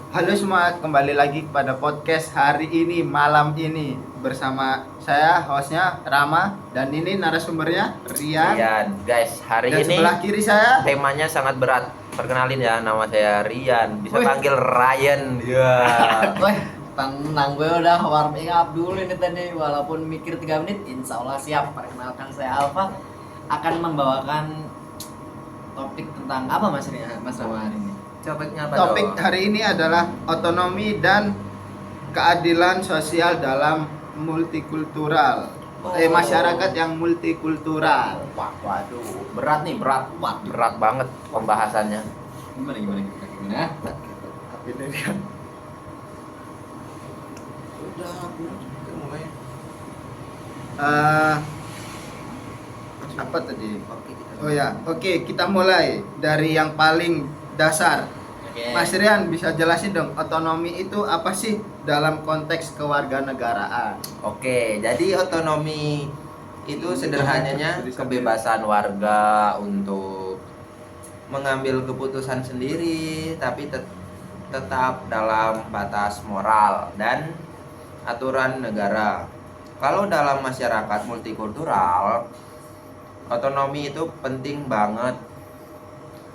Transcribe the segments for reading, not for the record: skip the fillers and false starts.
Halo semua, kembali lagi pada podcast hari ini, malam ini bersama saya hostnya Rama dan ini narasumbernya Rian. Rian, guys, hari Dan ini sebelah kiri saya temanya sangat berat. Perkenalin ya, nama saya Rian. Bisa Wih. panggil Ryan. Ya. Weh, tenang, gue udah warming up dulu ini tadi. Walaupun mikir 3 menit, insya Allah siap. Perkenalkan saya Alfa, akan membawakan topik tentang apa Mas Rian, Mas Rama hari ini? Topiknya apa topik dong? hari ini adalah otonomi dan keadilan sosial dalam multikultural. Masyarakat yang multikultural. Wah, waduh, berat nih, berat. Waduh. Berat banget pembahasannya. Gimana? Tapi ini kan Udah, mulai. apa tadi? Oh ya, oke, kita mulai dari yang paling dasar. Oke. Mas Rian bisa jelasin dong otonomi itu apa sih dalam konteks kewarganegaraan? Oke, jadi otonomi itu sederhananya kebebasan warga untuk mengambil keputusan sendiri, tapi tetap dalam batas moral dan aturan negara. Kalau dalam masyarakat multikultural, otonomi itu penting banget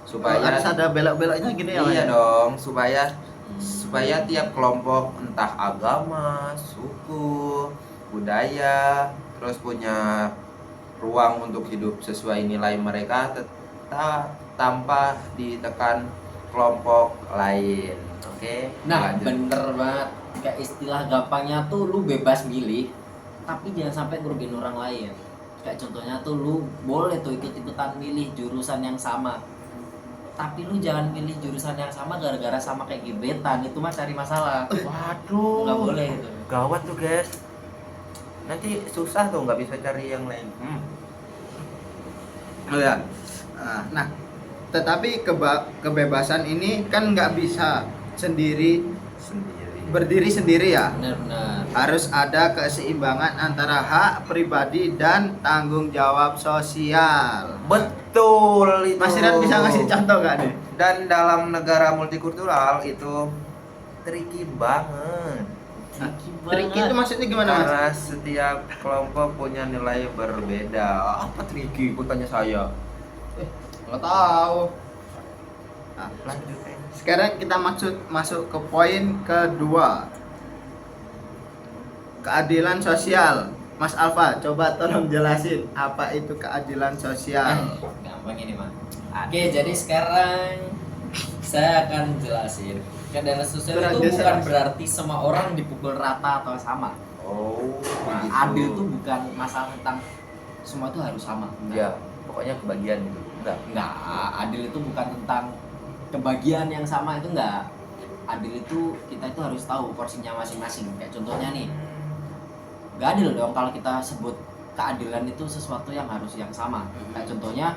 supaya harus ada belok-beloknya gini ya, Mas? iya dong, supaya tiap kelompok entah agama, suku, budaya terus punya ruang untuk hidup sesuai nilai mereka tanpa ditekan kelompok lain. Oke, Nah, lanjut. bener banget. Kayak istilah gampangnya tuh lu bebas milih, tapi jangan sampai ngerugiin orang lain. Kayak contohnya tuh lu boleh tuh ikut-ikutan milih jurusan yang sama, tapi lu jangan milih jurusan yang sama gara-gara sama kayak gebetan, itu mah cari masalah. Waduh, Nggak boleh itu. gawat tuh guys, nanti susah tuh nggak bisa cari yang lain. Oh ya. Nah, tetapi kebebasan ini kan nggak bisa Sendiri. berdiri sendiri ya. Benar-benar. Harus ada keseimbangan antara hak pribadi dan tanggung jawab sosial. Betul itu. Mas Rian bisa ngasih contoh gak nih? Dan dalam negara multikultural itu tricky banget. Tricky itu maksudnya gimana, Mas? Karena setiap kelompok punya nilai berbeda. Apa tricky? Tanya saya. Nggak tahu. Nah, Lanjut. sekarang kita masuk ke poin kedua. Keadilan sosial. Mas Alfa, coba tolong jelasin apa itu keadilan sosial. Gampang ini mah. Oke, jadi sekarang saya akan jelasin. Keadilan sosial Kurang itu geser, bukan Mas. berarti semua orang dipukul rata atau sama. Oh, Nah, begitu. adil itu bukan masalah tentang semua itu harus sama. Ya, pokoknya kebagian gitu. Enggak. Adil itu bukan tentang kebagian yang sama, itu enggak. Adil itu kita itu harus tahu porsinya masing-masing. Kayak contohnya nih, enggak adil dong kalau kita sebut keadilan itu sesuatu yang harus yang sama. Kayak contohnya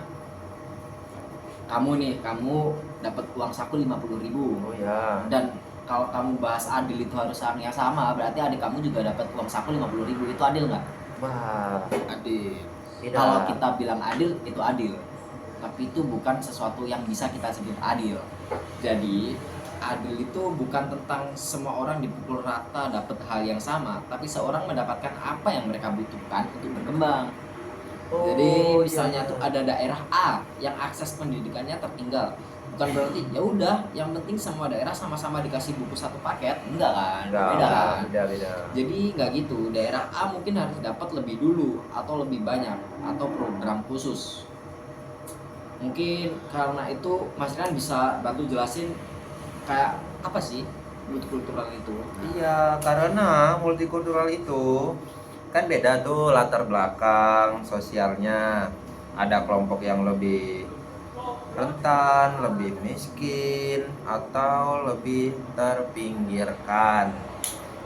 kamu dapat uang saku 50.000. Oh ya. Dan kalau kamu bahas adil itu harus yang sama, berarti adik kamu juga dapat uang saku 50.000. Itu adil nggak? Wah, Adil. tidak. Kalau kita bilang adil, itu adil. Tapi itu bukan sesuatu yang bisa kita sebut adil. Jadi adil itu bukan tentang semua orang dipukul rata dapat hal yang sama, tapi seorang mendapatkan apa yang mereka butuhkan untuk berkembang. Jadi misalnya iya. tuh ada daerah A yang akses pendidikannya tertinggal, bukan berarti ya udah yang penting semua daerah sama-sama dikasih buku satu paket, enggak kan? Beda kan? Beda. Jadi nggak gitu, daerah A mungkin harus dapat lebih dulu atau lebih banyak atau program khusus. Mungkin karena itu Mas Rian bisa bantu jelasin kayak apa sih multikultural itu? Iya, karena multikultural itu kan beda tuh latar belakang sosialnya. Ada kelompok yang lebih rentan, lebih miskin, atau lebih terpinggirkan.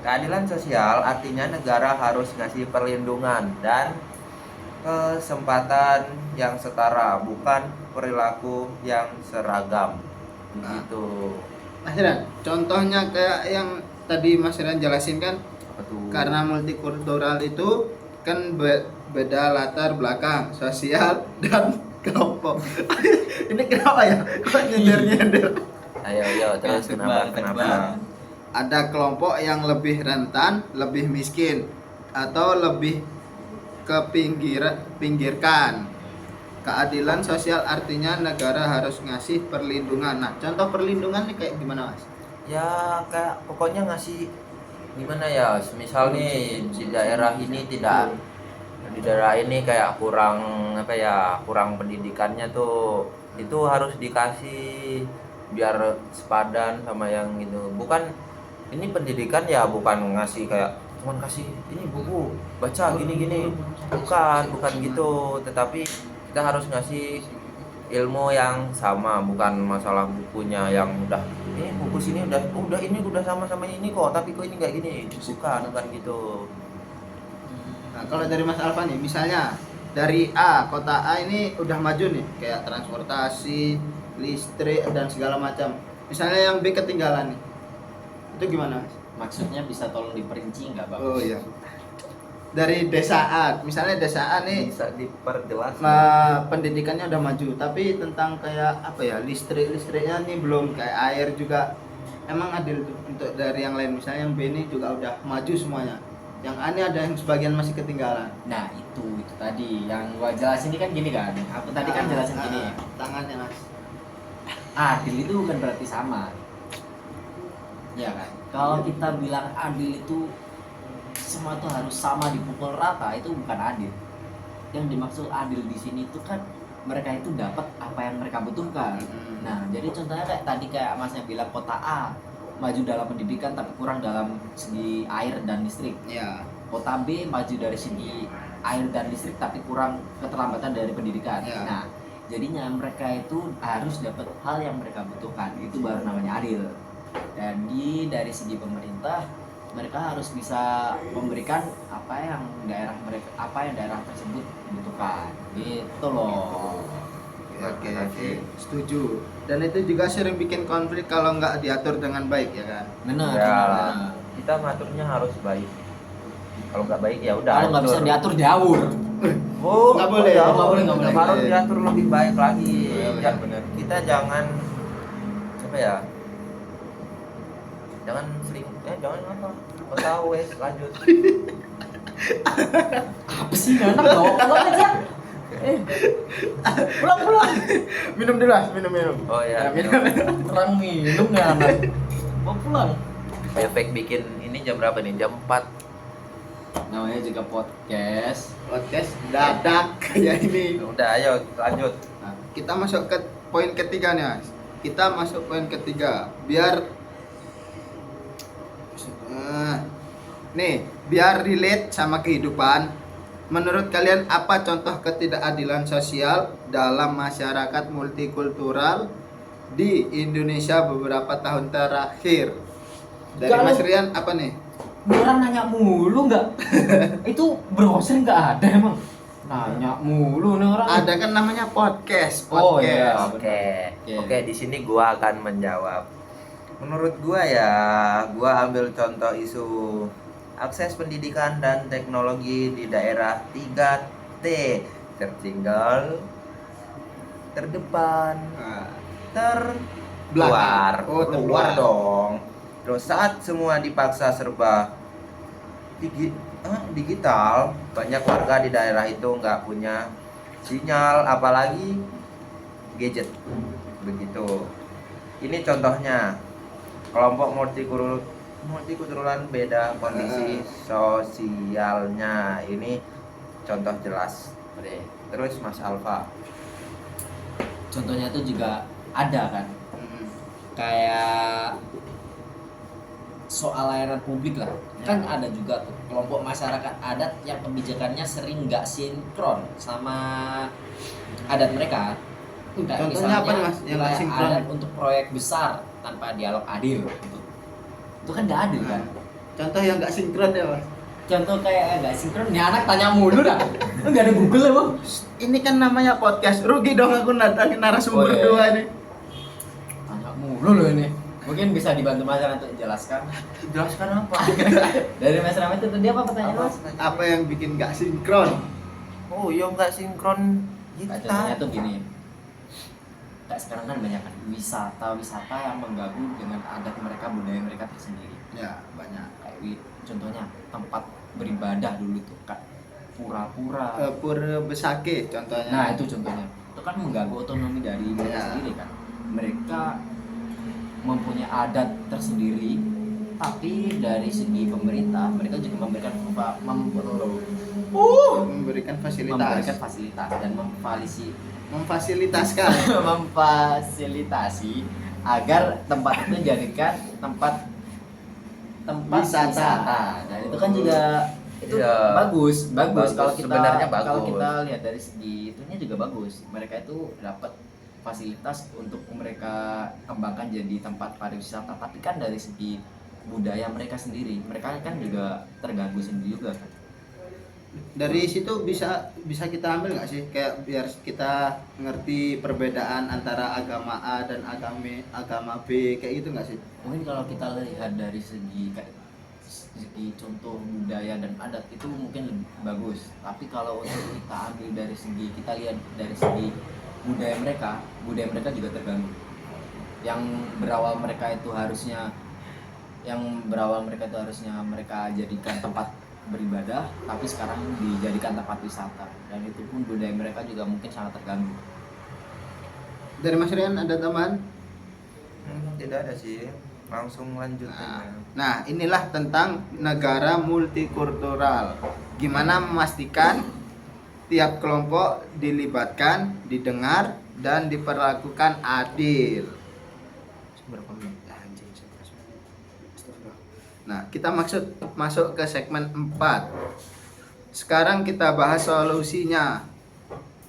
Keadilan sosial artinya negara harus ngasih perlindungan dan kesempatan yang setara, bukan perilaku yang seragam. Begitu. Mas Rian, contohnya kayak yang tadi Mas Rian jelasin kan, Apa tuh? karena multikultural itu kan beda latar belakang sosial dan kelompok. Ini kenapa ya? Kok nyender-nyender? Nah Ayo terus kenapa? Ada kelompok yang lebih rentan, lebih miskin, atau lebih pinggirkan. Keadilan sosial artinya negara harus ngasih perlindungan. Nah, contoh perlindungan nih kayak gimana, Mas? Ya kayak pokoknya ngasih gimana ya, misal nih di daerah ini kayak kurang pendidikannya tuh, itu harus dikasih biar sepadan sama yang gitu. Bukan ini pendidikan ya, bukan ngasih kayak cuman kasih ini buku baca gini bukan gitu, tetapi kita harus ngasih ilmu yang sama, bukan masalah bukunya yang udah ini buku sini udah ini udah sama ini kok, tapi kok ini nggak gini, bukan gitu. Nah, kalau dari Mas Alfa nih, misalnya dari A, kota A ini udah maju nih, kayak transportasi, listrik, dan segala macam. Misalnya yang B ketinggalan nih, itu gimana, Mas? Maksudnya bisa tolong diperinci nggak, Bang? Oh iya. Dari desa A, misalnya desa A nih, Bisa diperjelas. pendidikannya udah maju, tapi tentang kayak apa ya, listriknya nih belum, kayak air juga. Emang adil tuh untuk dari yang lain, misalnya yang B ini juga udah maju semuanya. Yang A ini ada yang sebagian masih ketinggalan. Nah itu tadi yang gua jelasin ini kan gini kan, aku tadi kan jelasin gini, tangannya, Mas. adil itu bukan berarti sama, ya kan? Kalau kita bilang adil itu semua itu harus sama dipukul rata, itu bukan adil. Yang dimaksud adil di sini itu kan mereka itu dapat apa yang mereka butuhkan. Nah jadi contohnya kayak Masnya bilang kota A maju dalam pendidikan tapi kurang dalam segi air dan listrik. Ya. Kota B maju dari segi air dan listrik tapi kurang keterlambatan dari pendidikan. Ya. Nah, jadinya mereka itu harus dapat hal yang mereka butuhkan. Itu baru namanya adil. Dan dari segi pemerintah, mereka harus bisa memberikan apa yang daerah tersebut butuhkan. Gitu loh. Oke, setuju. Dan itu juga sering bikin konflik kalau nggak diatur dengan baik, ya kan? Benar. Ya, benar. kita ngaturnya harus baik. Kalau nggak baik ya udah. Kalau nggak bisa diatur diawur. Oh, Nggak boleh. Nggak boleh. Harus diatur lebih baik lagi. Iya, benar. Kita jangan apa ya? Jangan jangan apa? Kau tahu wes, lanjut. Apa sih anak dong? Kalau aja. Pulang. Minum dulu, Mas. Minum. Oh ya, Terang minum nggak anak? Mau pulang. efek bikin ini jam berapa nih? Jam 4. Namanya juga podcast. Podcast dadak kayak ini. Udah, ayo lanjut. Nah, kita masuk ke poin ketiga nih, Mas. Kita masuk poin ketiga. Biar relate sama kehidupan. Menurut kalian apa contoh ketidakadilan sosial dalam masyarakat multikultural di Indonesia beberapa tahun terakhir? Dari Kalau- Mas Rian apa nih? Orang nanya mulu nggak? Itu browser nggak ada emang. Nanya mulu nih orang. Ada kan namanya podcast. Oh, iya. Oke, di sini gua akan menjawab. Menurut gua ya, gua ambil contoh isu akses pendidikan dan teknologi di daerah 3T, tertinggal, terdepan, Nah, terluar. Oh, Keluar terluar. dong. Terus saat semua dipaksa serba digital, banyak warga di daerah itu nggak punya sinyal, apalagi gadget. Begitu. Ini contohnya kelompok multikultural beda kondisi sosialnya. Ini contoh jelas. Oke. Terus Mas Alfa. Contohnya itu juga ada kan. Hmm. Kayak soal layanan publik lah. Kan ada juga tuh kelompok masyarakat adat yang kebijakannya sering nggak sinkron sama adat mereka. Kayak Contohnya apa nih, Mas, yang nggak wilayah sinkron? adat untuk proyek besar tanpa dialog adil gitu. Itu kan nggak adil kan. Contoh yang nggak sinkron ya, Mas. Contoh kayak nggak sinkron, nih anak tanya mulu dah. Lu nggak ada Google ya, Bang? Ini kan namanya podcast. Rugi dong aku datangin narasumber Oh, iya. dua nih. Tanya mulu loh ini. Mungkin bisa dibantu Mas Rama untuk jelaskan. Jelaskan apa? Dari Mas Rama itu tadi apa pertanyaan Mas? Apa yang bikin nggak sinkron? Oh, iya nggak sinkron Nah, kita. contohnya tuh gini. kayak sekarang kan banyak kan wisata yang mengganggu dengan adat mereka, budaya mereka tersendiri. Ya, banyak. Kayak contohnya tempat beribadah dulu tuh kayak pura-pura. Pura Besake contohnya. Nah itu contohnya, itu kan mengganggu otonomi dari mereka Ya. sendiri kan. Mereka mempunyai adat tersendiri, tapi dari segi pemerintah mereka juga memberikan memberikan fasilitas. memberikan fasilitas dan Memfasilitaskan. memfasilitasi agar tempat itu dijadikan tempat Wisata. Dan itu kan juga itu Iya. bagus Bagus, kalau kita sebenarnya kalau bagus. kita lihat dari segi itunya juga bagus. Mereka itu dapat fasilitas untuk mereka kembangkan jadi tempat pariwisata, tapi kan dari segi budaya mereka sendiri, mereka kan juga terganggu sendiri juga kan. Dari situ bisa kita ambil nggak sih, kayak biar kita ngerti perbedaan antara agama A dan agama B kayak gitu nggak sih? Mungkin kalau kita lihat dari segi contoh budaya dan adat itu mungkin lebih bagus, tapi kalau untuk kita ambil dari segi, kita lihat dari segi budaya mereka juga terganggu. Yang berawal mereka itu harusnya mereka jadikan tempat beribadah, tapi sekarang dijadikan tempat wisata, dan itu pun budaya mereka juga mungkin sangat terganggu. Dari Mas Rian ada tambahan? Tidak ada sih, langsung lanjut aja. Nah, inilah tentang negara multikultural. Gimana memastikan tiap kelompok dilibatkan, didengar, dan diperlakukan adil. Berapa menit? Nah, kita masuk ke segmen 4. Sekarang kita bahas solusinya.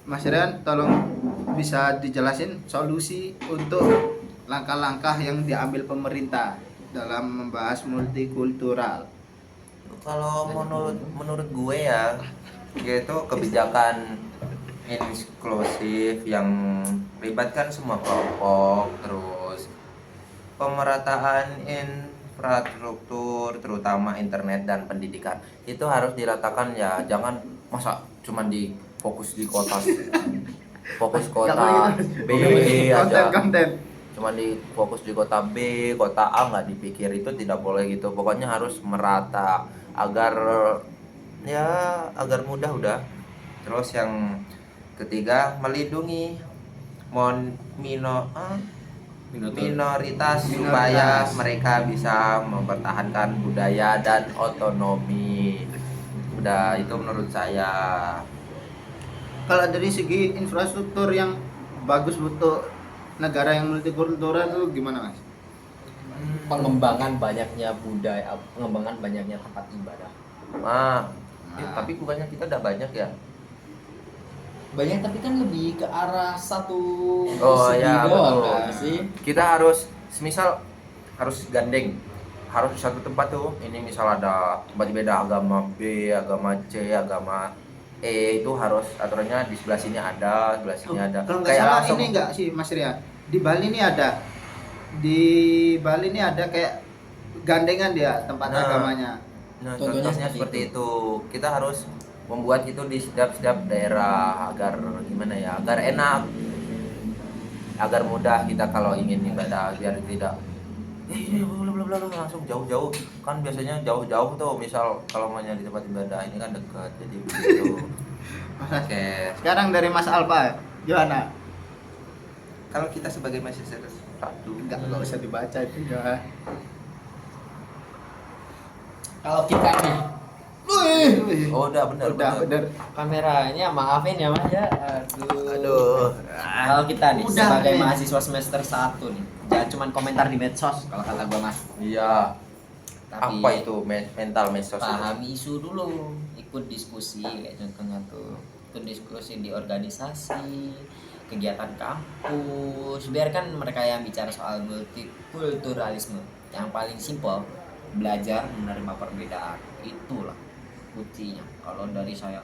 Mas Rian, tolong bisa dijelasin solusi untuk langkah-langkah yang diambil pemerintah dalam membahas multikultural. Kalau menurut gue ya, yaitu kebijakan inklusif yang melibatkan semua kelompok, terus pemerataan infrastruktur terutama internet dan pendidikan itu harus diratakan ya. Jangan masa cuma fokus di kota B aja, Konten. cuma fokus di kota B, kota A nggak dipikir, itu tidak boleh gitu. Pokoknya harus merata agar mudah udah. Terus yang ketiga, melindungi minoritas supaya mereka bisa mempertahankan budaya dan otonomi. Udah, itu menurut saya. Kalau dari segi infrastruktur yang bagus untuk negara yang multikultural itu gimana, Mas? Pengembangan banyaknya budaya, pengembangan banyaknya tempat ibadah. Tapi bukannya kita udah banyak ya? Banyak, tapi kan lebih ke arah satu segi Ya, doang betul. kan sih. Kita harus, semisal harus gandeng, harus satu tempat tuh. Ini misal ada tempat ibadah agama B, agama C, agama E, itu harus aturannya di sebelah sini ada, sebelah sini ada. Kalau nggak salah ini enggak sih Mas Ria, di Bali ini ada, kayak gandengan dia tempat agamanya. Nah, Contohnya contohnya seperti seperti itu. Kita harus membuat itu di setiap daerah agar gimana ya, agar enak, agar mudah kita kalau ingin ibadah, biar tidak langsung jauh-jauh. Kan biasanya jauh-jauh tuh, misal kalau maunya di tempat ibadah, ini kan dekat, jadi begitu. Oke. Sekarang dari Mas Alfa, gimana? Kalau kita sebagai mahasiswa satu, Enggak usah dibaca itu ya. Kalau kita nih, oh udah benar. kameranya maafin ya Mas ya. Aduh. Kalau kita nih Udah, sebagai nih. mahasiswa semester 1 nih, jangan cuma komentar di medsos kalau kata gua Mas. Iya. Tapi Apa itu mental medsos itu? pahami isu dulu, ikut diskusi kayak contohnya tuh, ikut diskusi di organisasi, kegiatan kampus. Biarkan mereka yang bicara soal multikulturalisme. Yang paling simpel, belajar menerima perbedaan, itulah kuncinya. Kalau dari saya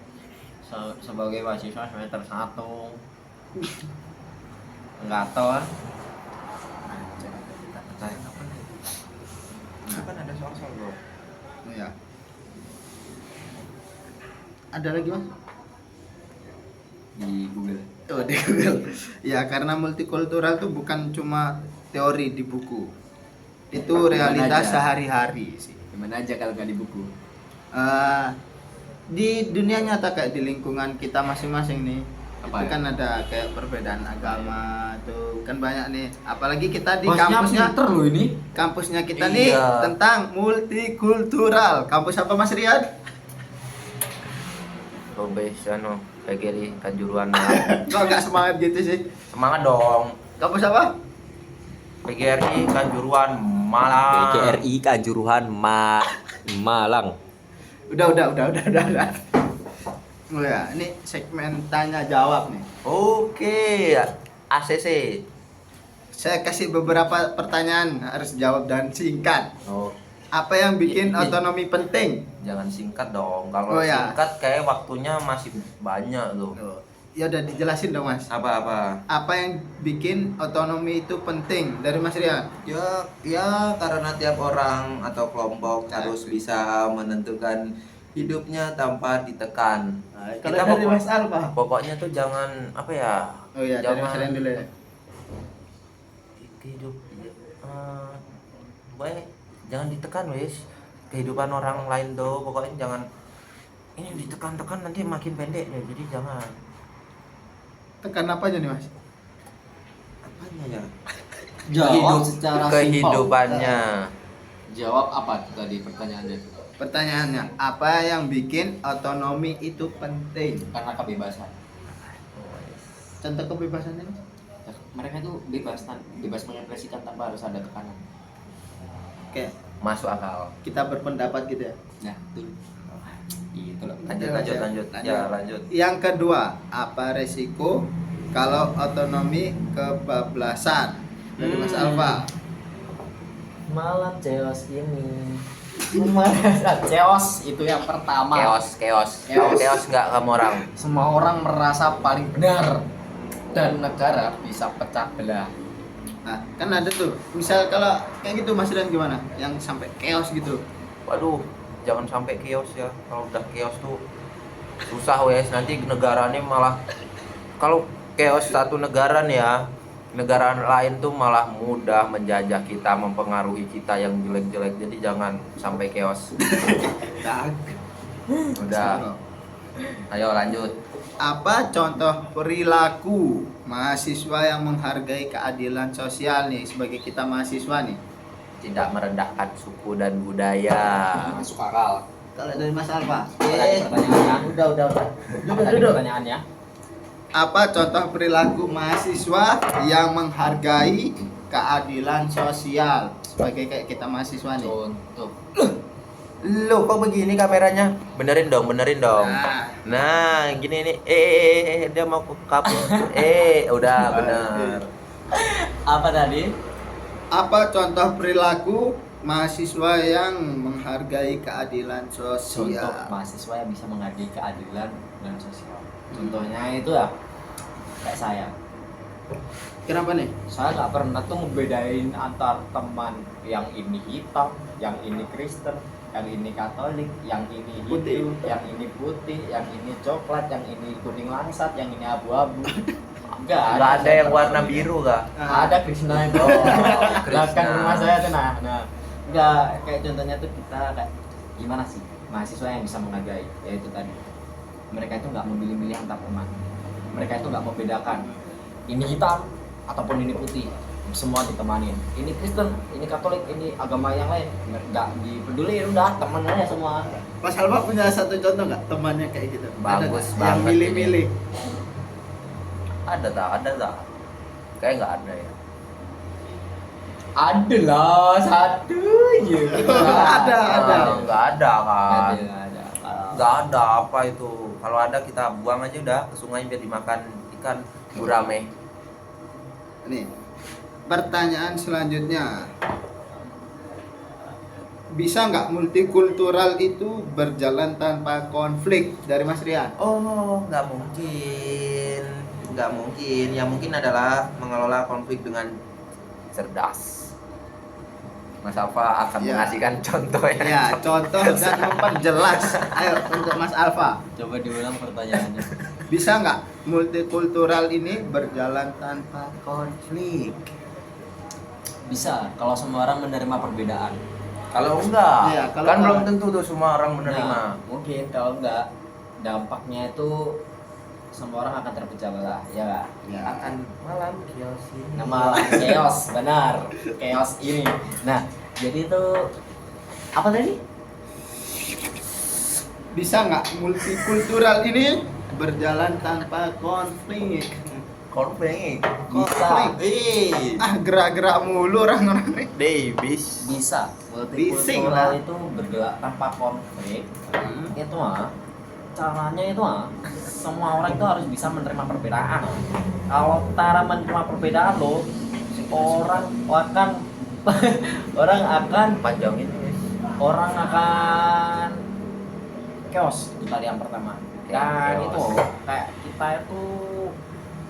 sebagai mahasiswa semester 1 nggak tahu ah. Kan ada soal bro. Iya. Ada lagi Mas? Di Google Oh, di Google. Ya, karena multikultural itu bukan cuma teori di buku. Itu realitas aja? sehari-hari sih. Gimana aja kalau nggak di buku? Eh, di dunia nyata kayak di lingkungan kita masing-masing nih. Apa Itu ya? kan ada kayak perbedaan agama tuh kan banyak nih. Apalagi kita di Bosnya kampusnya pinter loh ini. kampusnya kita nih Iya. tentang multikultural. Kampus apa Mas Riyad? Robes anu PGRI Kanjuruhan. Kok nggak semangat gitu sih? Semangat dong. Kampus apa? PGRI Kanjuruhan Malang. PGRI Kanjuruhan Malang. Udah. Oh ya, ini segmen tanya jawab nih. Oke, ACC. Saya kasih beberapa pertanyaan harus jawab dan singkat. Oh, Apa yang bikin Iya. otonomi penting? jangan singkat dong. Kalau Oh, ya. singkat kayak waktunya masih banyak loh. Ya udah dijelasin dong Mas. Apa? Apa yang bikin otonomi itu penting dari Mas Rian? Ya karena tiap orang atau kelompok harus bisa menentukan hidupnya tanpa ditekan. Kalau Kita dari pokok- Mas Alfa? Pokoknya tuh jangan apa ya? Oh iya, dari Mas jangan Rian dulu ya. hidup baik, jangan ditekan wes. Kehidupan orang lain tuh pokoknya jangan ini ditekan-tekan nanti makin pendek ya. Jadi jangan. Tekan apa aja nih Mas? Apanya ya? Jawab secara Kehidupannya. simpel. Jawab apa tuh tadi pertanyaannya itu? Pertanyaannya, apa yang bikin otonomi itu penting? Karena kebebasan. Contoh kebebasannya Mas? Ya, mereka itu bebas mengekspresikan tanpa harus ada tekanan. Kayak Masuk akal. kita berpendapat gitu ya. Nah, itu. Itu loh. Lanjut. Ya, lanjut. Yang kedua, apa resiko kalau otonomi kebablasan? Dari Mas Alfa. Malam chaos ini. Chaos itu yang pertama. Chaos. Chaos. Chaos nggak kamu orang. Semua orang merasa paling benar dan negara bisa pecah belah. Nah, kan ada tuh. Misal kalau kayak gitu Mas Rian gimana? Yang sampai chaos gitu. Waduh, jangan sampai chaos ya. Kalau udah chaos tuh susah wes. Nanti negara ini malah kalau chaos satu negara nih ya, negara lain tuh malah mudah menjajah kita, mempengaruhi kita yang jelek-jelek. Jadi jangan sampai chaos. Udah, ayo lanjut. Apa contoh perilaku mahasiswa yang menghargai keadilan sosial nih sebagai kita mahasiswa nih? Tidak merendahkan suku dan budaya. Masuk akal. Kalau dari Mas Alfa. Tadi pertanyaannya. Udah. Tadi pertanyaannya. Apa contoh perilaku mahasiswa yang menghargai keadilan sosial sebagai kayak kita mahasiswa nih? Contoh. Loh, kok begini kameranya? Benerin dong. Nah, Nah, gini nih. Dia mau ke kapus. Udah bener. Apa tadi? apa contoh perilaku mahasiswa yang menghargai keadilan Contoh sosial? mahasiswa yang bisa menghargai keadilan dan sosial. Contohnya itu ya kayak saya. Kenapa nih? Saya nggak pernah tuh ngebedain antar teman yang ini hitam, yang ini Kristen, yang ini Katolik, yang ini Putih. Hindu, yang ini putih, yang ini coklat, yang ini kuning langsat, yang ini abu-abu. Enggak Nggak ada yang warna biru kah? Ada Krishna itu. Belakang rumah saya tuh nah. Enggak, kayak contohnya tuh kita kayak gimana sih mahasiswa yang bisa menghargai, yaitu tadi mereka itu nggak memilih-milih antar teman. Mereka itu nggak membedakan ini hitam ataupun ini putih, semua ditemanin. Ini Kristen, ini Katolik, ini agama yang lain, nggak dipeduli, udah temen aja semua. Mas Alfa punya satu contoh nggak temannya kayak gitu? Ada Bagus nggak? Yang banget milih-milih. Ada tak? Kayak nggak ada ya. Ada lah satu ya. Ada. Nggak ada kan? Ada. Kalau- Nggak ada apa itu. Kalau ada kita buang aja udah ke sungai biar dimakan ikan gurame. Nih, pertanyaan selanjutnya. Bisa nggak multikultural itu berjalan tanpa konflik dari Mas Rian? Oh, nggak mungkin. Yang mungkin adalah mengelola konflik dengan cerdas. Mas Alfa akan Ya. mengasihkan contoh ya. Ya, contoh dan memperjelas. Ayo untuk Mas Alfa. Coba diulang pertanyaannya. Bisa nggak multikultural ini berjalan tanpa konflik? Bisa kalau semua orang menerima perbedaan. Kalau enggak, Iya, kalau kan enggak. belum tentu tuh semua orang menerima. Nah, mungkin kalau enggak, dampaknya itu semua orang akan terpecah belah, ya nggak? Ya. Akan malam kios ini. Nama chaos, benar, chaos ini. Nah, jadi itu apa tadi? Bisa nggak multikultural ini berjalan tanpa konflik? Konflik. Konflik. Gerak-gerak mulu orang-orang ini. Davis. Bisa. Bising Multikultural lah. itu bergerak tanpa konflik. Hmm. Itu caranya itu semua orang itu harus bisa menerima perbedaan. Kalau cara menerima perbedaan lo, orang akan Panjang ini. orang akan chaos itu tadi yang pertama. Dan Chaos. itu kayak kita itu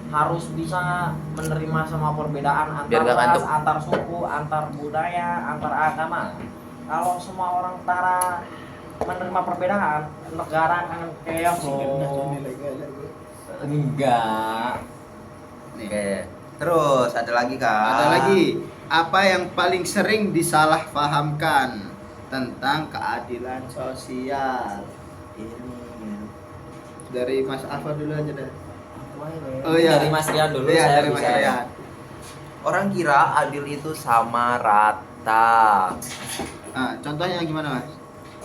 harus bisa menerima semua perbedaan Biar antar gak ras, ngantuk. antar suku, antar budaya, antar agama. Kalau semua orang menerima perbedaan, negara akan chaos loh. Enggak. Oke. Terus ada lagi kak? Ada lagi, apa yang paling sering disalahpahamkan tentang keadilan sosial? Ini. Dari Mas Alfa dulu aja deh. Oh iya. Dari Mas Rian dulu, Iya, saya dari Mas bisa. Rian. Orang kira adil itu sama rata. Nah, contohnya gimana, Mas?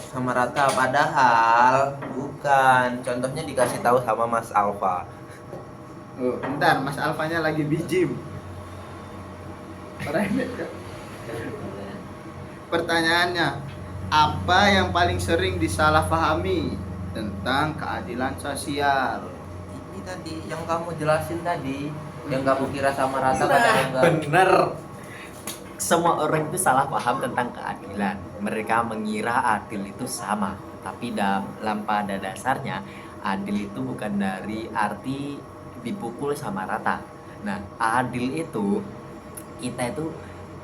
Sama rata padahal bukan. Contohnya dikasih tahu sama Mas Alfa. Oh, bentar, Mas Alfanya lagi bijim. Pertanyaannya, apa yang paling sering disalahpahami tentang keadilan sosial? Ini tadi yang kamu jelasin tadi, yang kamu kira sama rata padahal enggak. Bener. Semua orang itu salah paham tentang keadilan. Mereka mengira adil itu sama, tapi dalam pada dasarnya adil itu bukan dari arti dipukul sama rata. Nah, adil itu kita itu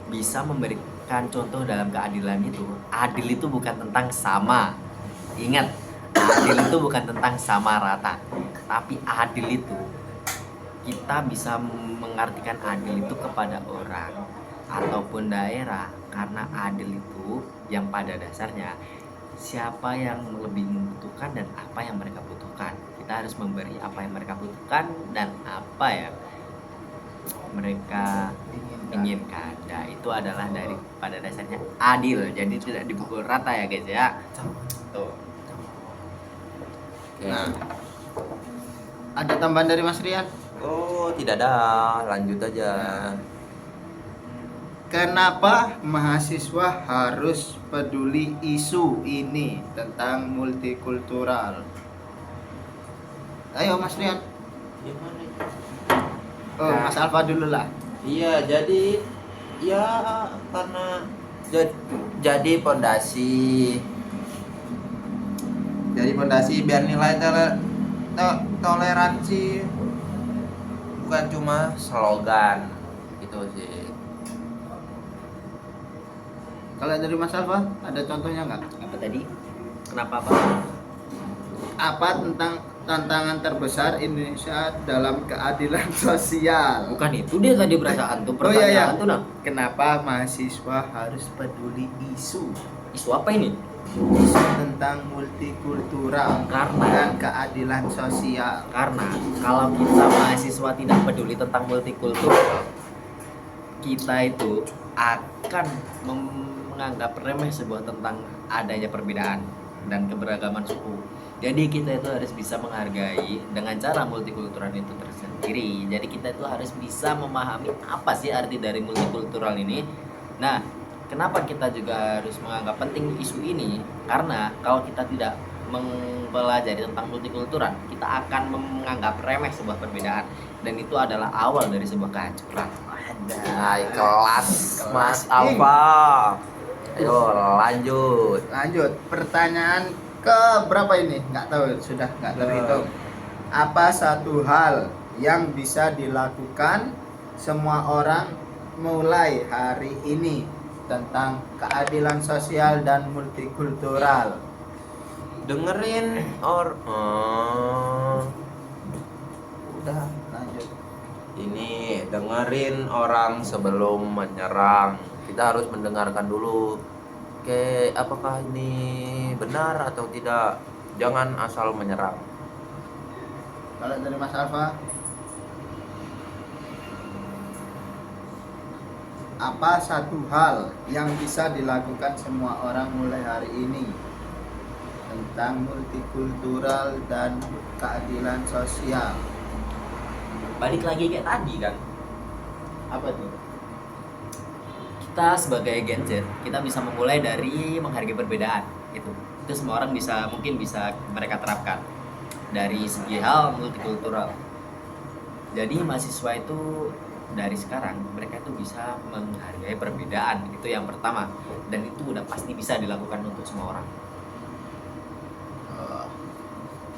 bisa memberikan contoh dalam keadilan itu. Adil itu bukan tentang sama. Ingat, adil itu bukan tentang sama rata, tapi adil itu kita bisa mengartikan adil itu kepada orang ataupun daerah, karena adil itu yang pada dasarnya siapa yang lebih membutuhkan dan apa yang mereka butuhkan. Kita harus memberi apa yang mereka butuhkan dan apa yang mereka inginkan. Nah, itu adalah dari pada dasarnya adil. Jadi tidak dipukul rata ya guys ya. Tuh. Nah, ada tambahan dari Mas Rian? Oh, tidak ada. Lanjut aja. Kenapa mahasiswa harus peduli isu ini tentang multikultural? Ayo Mas Rian. Gimana? Oh, Nah. Mas Alfa dulu lah. Iya, jadi ya karena jadi pondasi. Jadi pondasi biar nilai toleransi bukan cuma slogan gitu sih. Kalau dari Mas Alfa, ada contohnya nggak? Apa tadi? Kenapa apa? Apa tentang tantangan terbesar Indonesia dalam keadilan sosial? Bukan itu dia tadi perasaan tuh Oh iya, iya. pertanyaan tuh nah. Kenapa mahasiswa harus peduli isu? Isu apa ini? Isu tentang multikultural Karena- dan keadilan sosial. Karena kalau kita mahasiswa tidak peduli tentang multikultural, kita itu akan menganggap remeh sebuah tentang adanya perbedaan dan keberagaman suku. Jadi kita itu harus bisa menghargai dengan cara multikultural itu tersendiri. Jadi kita itu harus bisa memahami apa sih arti dari multikultural ini. Nah, kenapa kita juga harus menganggap penting isu ini? Karena kalau kita tidak mempelajari tentang multikultural, kita akan menganggap remeh sebuah perbedaan, dan itu adalah awal dari sebuah kehancuran. Naik kelas Mas Alfa. Ayo lanjut. Lanjut, pertanyaan ke berapa ini? Nggak tahu, sudah nggak terhitung. Apa satu hal yang bisa dilakukan semua orang mulai hari ini tentang keadilan sosial dan multikultural? Dengerin udah lanjut. Ini dengerin orang sebelum menyerang. Kita harus mendengarkan dulu. Oke, apakah ini benar atau tidak? Jangan asal menyerang. Kalau dari Mas Alfa, apa satu hal yang bisa dilakukan semua orang mulai hari ini tentang multikultural dan keadilan sosial? Balik lagi kayak tadi kan, Apa tuh? kita sebagai Gen Z kita bisa memulai dari menghargai perbedaan. Itu semua orang mungkin bisa mereka terapkan dari segi hal multikultural. Jadi mahasiswa itu dari sekarang mereka itu bisa menghargai perbedaan, itu yang pertama, dan itu udah pasti bisa dilakukan untuk semua orang.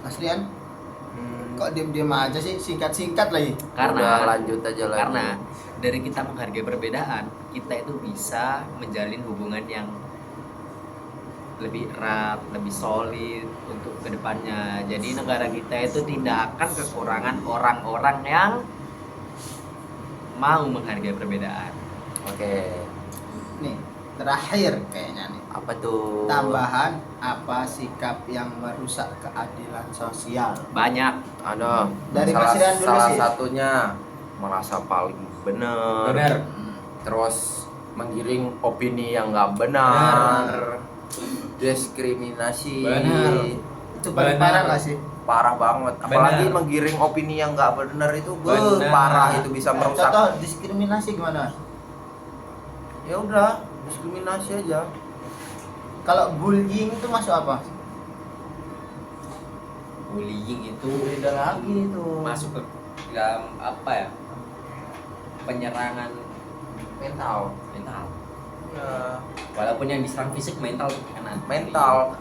Mas Rian, kok diam-diam aja sih, singkat-singkat lagi. Udah, lanjut aja lagi. Karena dari kita menghargai perbedaan, kita itu bisa menjalin hubungan yang lebih erat, lebih solid untuk kedepannya. Jadi negara kita itu tidak akan kekurangan orang-orang yang mau menghargai perbedaan. Oke. Nih, terakhir kayaknya nih. Apa tuh? Tambahan, apa sikap yang merusak keadilan sosial? Banyak. Ada. Dari Mas Rian dulu salah sih. satunya merasa paling benar. Terus menggiring opini yang nggak benar. Diskriminasi. Benar. Itu paling parah nggak sih? Parah banget. Apalagi Benar. menggiring opini yang nggak benar itu Benar. parah, itu bisa merusak. Contoh diskriminasi gimana? Ya udah, diskriminasi aja. Kalau bullying itu masuk apa? Bullying itu Beda lagi itu. masuk ke dalam apa ya? Penyerangan Mental. mental. Ya. Walaupun yang diserang fisik, mental kena. Mental.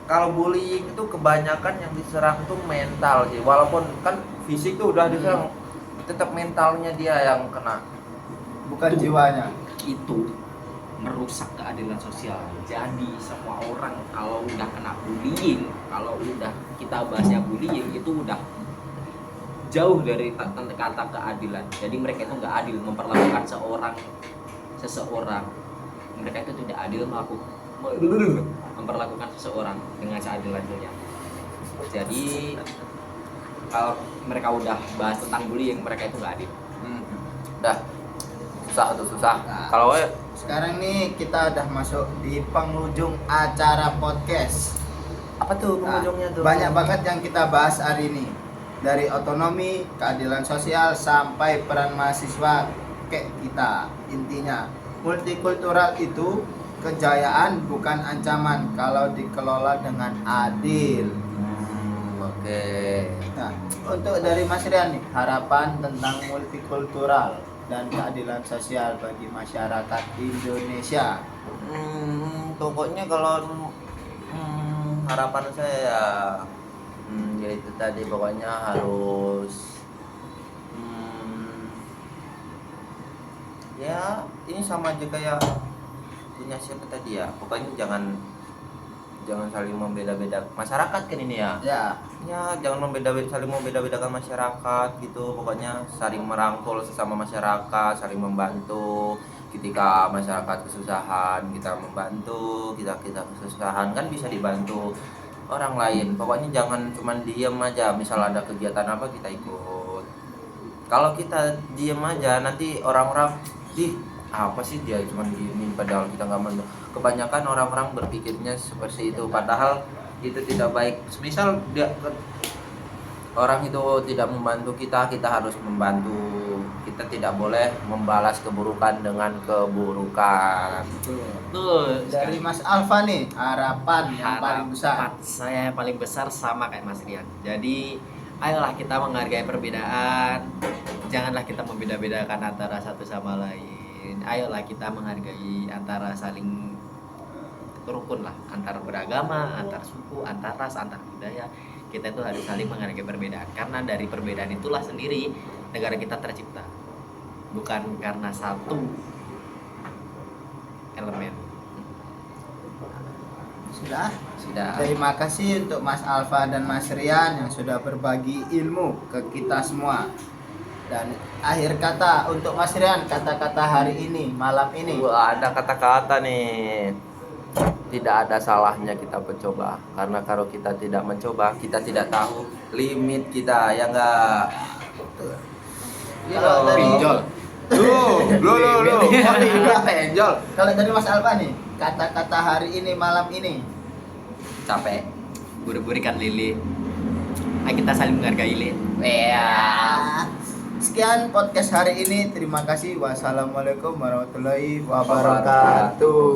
Kalau bullying itu kebanyakan yang diserang tuh mental sih. Walaupun kan fisik tuh udah diserang, tetap mentalnya dia yang kena. Bukan jiwanya. Itu merusak keadilan sosial. Jadi semua orang kalau udah kena bullying, kalau udah kita bahasnya bullying, itu udah jauh dari kata keadilan. Jadi mereka itu nggak adil memperlakukan seseorang. Mereka itu tidak adil memperlakukan seseorang dengan seadil-adilnya. Jadi kalau mereka udah bahas tentang bullying, mereka itu nggak adil. Udah susah. Nah. Kalau Sekarang nih kita udah masuk di penghujung acara podcast. apa tuh Nah, penghujungnya tuh? banyak banget yang kita bahas hari ini. Dari otonomi, keadilan sosial, sampai peran mahasiswa kayak kita. Intinya, multikultural itu kejayaan bukan ancaman kalau dikelola dengan adil. Oke. Nah, untuk dari Mas Rian nih, harapan tentang multikultural dan keadilan sosial bagi masyarakat Indonesia. Pokoknya kalau harapan saya ya, ya itu tadi, pokoknya harus ya ini sama aja kayak punya siapa tadi ya, pokoknya jangan saling membeda-bedakan masyarakat kan ini ya. Ya jangan saling membeda-bedakan masyarakat gitu, pokoknya saling merangkul sesama masyarakat, saling membantu. Ketika masyarakat kesusahan kita membantu, kita kesusahan kan bisa dibantu orang lain. Pokoknya jangan cuma diem aja, misal ada kegiatan apa kita ikut. Kalau kita diem aja nanti orang-orang apa sih dia cuma diemin, padahal kita nggak mau. Kebanyakan orang-orang berpikirnya seperti itu, padahal itu tidak baik. Misal orang itu tidak membantu kita harus membantu. Kita tidak boleh membalas keburukan dengan keburukan. Tuh, Dari Mas Alfa nih, harapan yang paling besar. Harapan saya yang paling besar sama kayak Mas Rian. Jadi ayolah kita menghargai perbedaan. Janganlah kita membeda-bedakan antara satu sama lain. Ayolah kita menghargai antara saling rukun lah, antar beragama, antar suku, antar ras, antar budaya. Kita itu harus saling menghargai perbedaan, karena dari perbedaan itulah sendiri negara kita tercipta, bukan karena satu elemen. Sudah. Sudah. Terima kasih untuk Mas Alfa dan Mas Rian yang sudah berbagi ilmu ke kita semua. Dan akhir kata untuk Mas Rian, kata-kata hari ini, malam ini. Wah, ada kata-kata nih. Tidak ada salahnya kita mencoba, karena kalau kita tidak mencoba, kita tidak tahu limit kita, ya enggak. Kalau dari Pinjol. Lu. Penjol. Kalau dari Mas Alfa nih, kata-kata hari ini, malam ini. Capek. Buru-buru ikan lele. Ayo kita saling menghargai le. Ya. Sekian podcast hari ini. Terima kasih. Wassalamualaikum warahmatullahi wabarakatuh.